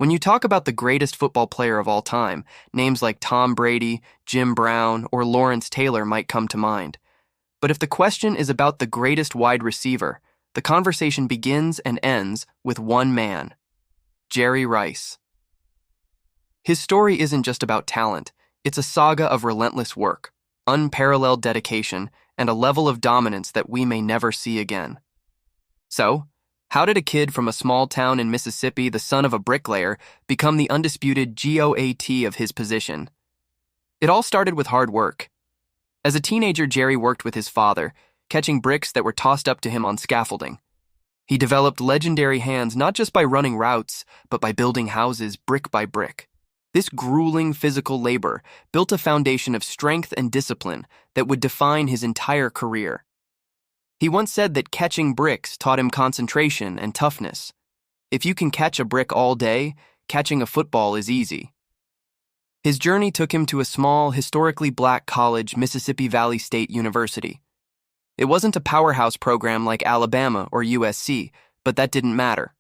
When you talk about the greatest football player of all time, names like Tom Brady, Jim Brown, or Lawrence Taylor might come to mind. But if the question is about the greatest wide receiver, the conversation begins and ends with one man, Jerry Rice. His story isn't just about talent, it's a saga of relentless work, unparalleled dedication, and a level of dominance that we may never see again. So, how did a kid from a small town in Mississippi, the son of a bricklayer, become the undisputed GOAT of his position? It all started with hard work. As a teenager, Jerry worked with his father, catching bricks that were tossed up to him on scaffolding. He developed legendary hands not just by running routes, but by building houses brick by brick. This grueling physical labor built a foundation of strength and discipline that would define his entire career. He once said that catching bricks taught him concentration and toughness. If you can catch a brick all day, catching a football is easy. His journey took him to a small, historically black college, Mississippi Valley State University. It wasn't a powerhouse program like Alabama or USC, but that didn't matter.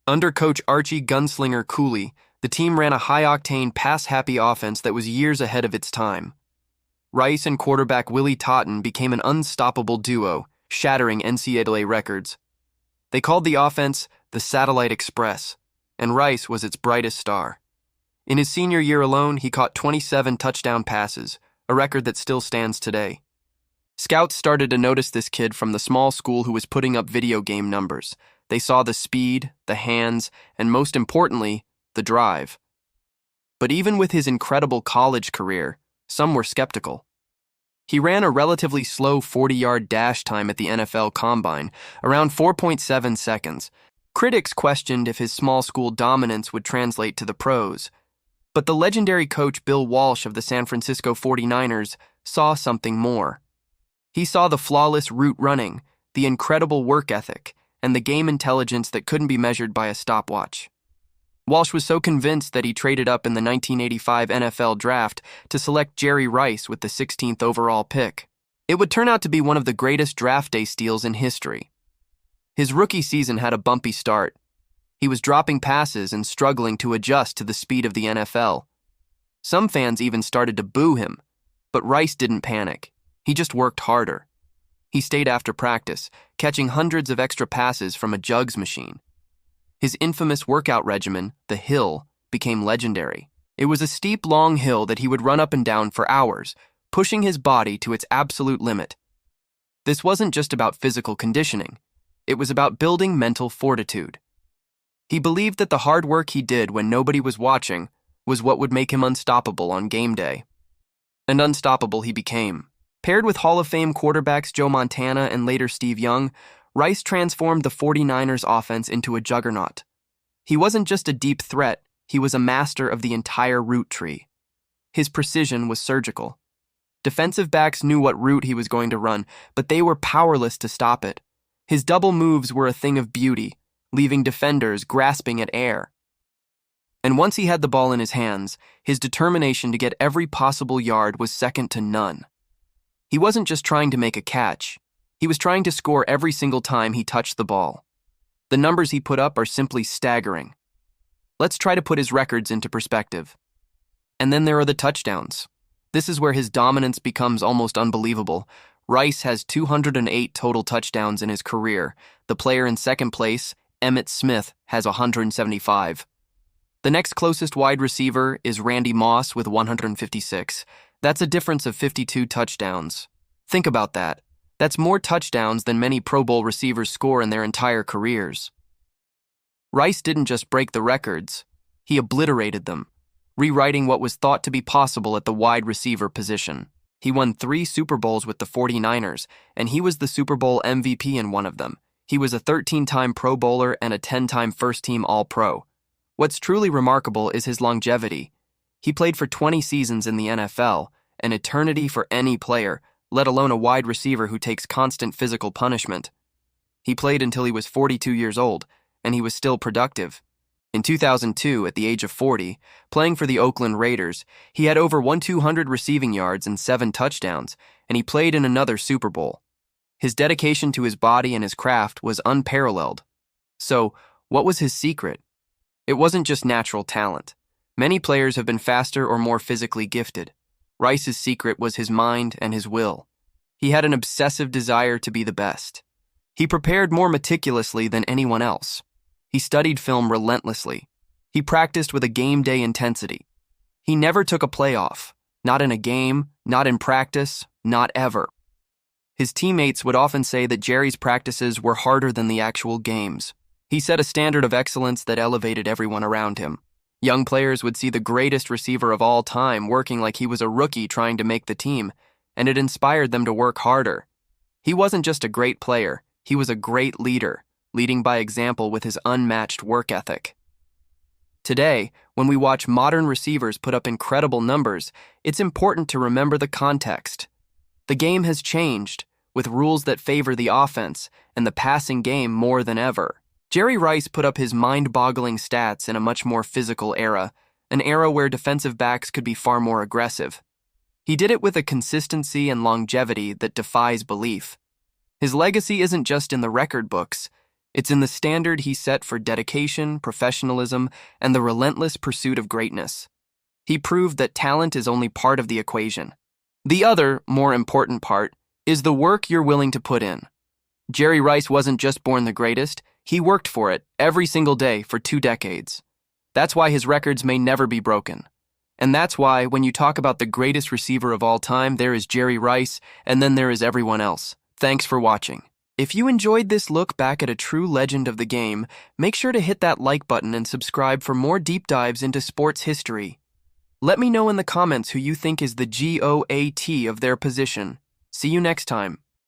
Under coach Archie Gunslinger Cooley, the team ran a high-octane, pass-happy offense that was years ahead of its time. Rice and quarterback Willie Totten became an unstoppable duo, shattering NCAA records. They called the offense the Satellite Express, and Rice was its brightest star. In his senior year alone, he caught 27 touchdown passes, a record that still stands today. Scouts started to notice this kid from the small school who was putting up video game numbers. They saw the speed, the hands, and most importantly, the drive. But even with his incredible college career, some were skeptical. He ran a relatively slow 40-yard dash time at the NFL Combine, around 4.7 seconds. Critics questioned if his small school dominance would translate to the pros. But the legendary coach Bill Walsh of the San Francisco 49ers saw something more. He saw the flawless route running, the incredible work ethic, and the game intelligence that couldn't be measured by a stopwatch. Walsh was so convinced that he traded up in the 1985 NFL Draft to select Jerry Rice with the 16th overall pick. It would turn out to be one of the greatest draft day steals in history. His rookie season had a bumpy start. He was dropping passes and struggling to adjust to the speed of the NFL. Some fans even started to boo him, but Rice didn't panic. He just worked harder. He stayed after practice, catching hundreds of extra passes from a jugs machine. His infamous workout regimen, the hill, became legendary. It was a steep, long hill that he would run up and down for hours, pushing his body to its absolute limit. This wasn't just about physical conditioning. It was about building mental fortitude. He believed that the hard work he did when nobody was watching was what would make him unstoppable on game day. And unstoppable he became. Paired with Hall of Fame quarterbacks Joe Montana and later Steve Young, Rice transformed the 49ers offense into a juggernaut. He wasn't just a deep threat, he was a master of the entire route tree. His precision was surgical. Defensive backs knew what route he was going to run, but they were powerless to stop it. His double moves were a thing of beauty, leaving defenders grasping at air. And once he had the ball in his hands, his determination to get every possible yard was second to none. He wasn't just trying to make a catch. He was trying to score every single time he touched the ball. The numbers he put up are simply staggering. Let's try to put his records into perspective. And then there are the touchdowns. This is where his dominance becomes almost unbelievable. Rice has 208 total touchdowns in his career. The player in second place, Emmitt Smith, has 175. The next closest wide receiver is Randy Moss with 156. That's a difference of 52 touchdowns. Think about that. That's more touchdowns than many Pro Bowl receivers score in their entire careers. Rice didn't just break the records, he obliterated them, rewriting what was thought to be possible at the wide receiver position. He won 3 Super Bowls with the 49ers, and he was the Super Bowl MVP in one of them. He was a 13-time Pro Bowler and a 10-time first-team All-Pro. What's truly remarkable is his longevity. He played for 20 seasons in the NFL, an eternity for any player, let alone a wide receiver who takes constant physical punishment. He played until he was 42 years old, and he was still productive. In 2002, at the age of 40, playing for the Oakland Raiders, he had over 1,200 receiving yards and 7 touchdowns, and he played in another Super Bowl. His dedication to his body and his craft was unparalleled. So, what was his secret? It wasn't just natural talent. Many players have been faster or more physically gifted. Rice's secret was his mind and his will. He had an obsessive desire to be the best. He prepared more meticulously than anyone else. He studied film relentlessly. He practiced with a game day intensity. He never took a play off, not in a game, not in practice, not ever. His teammates would often say that Jerry's practices were harder than the actual games. He set a standard of excellence that elevated everyone around him. Young players would see the greatest receiver of all time working like he was a rookie trying to make the team, and it inspired them to work harder. He wasn't just a great player, he was a great leader, leading by example with his unmatched work ethic. Today, when we watch modern receivers put up incredible numbers, it's important to remember the context. The game has changed, with rules that favor the offense and the passing game more than ever. Jerry Rice put up his mind-boggling stats in a much more physical era, an era where defensive backs could be far more aggressive. He did it with a consistency and longevity that defies belief. His legacy isn't just in the record books, it's in the standard he set for dedication, professionalism, and the relentless pursuit of greatness. He proved that talent is only part of the equation. The other, more important part, is the work you're willing to put in. Jerry Rice wasn't just born the greatest, he worked for it every single day for 2 decades. That's why his records may never be broken. And that's why, when you talk about the greatest receiver of all time, there is Jerry Rice, and then there is everyone else. Thanks for watching. If you enjoyed this look back at a true legend of the game, make sure to hit that like button and subscribe for more deep dives into sports history. Let me know in the comments who you think is the GOAT of their position. See you next time.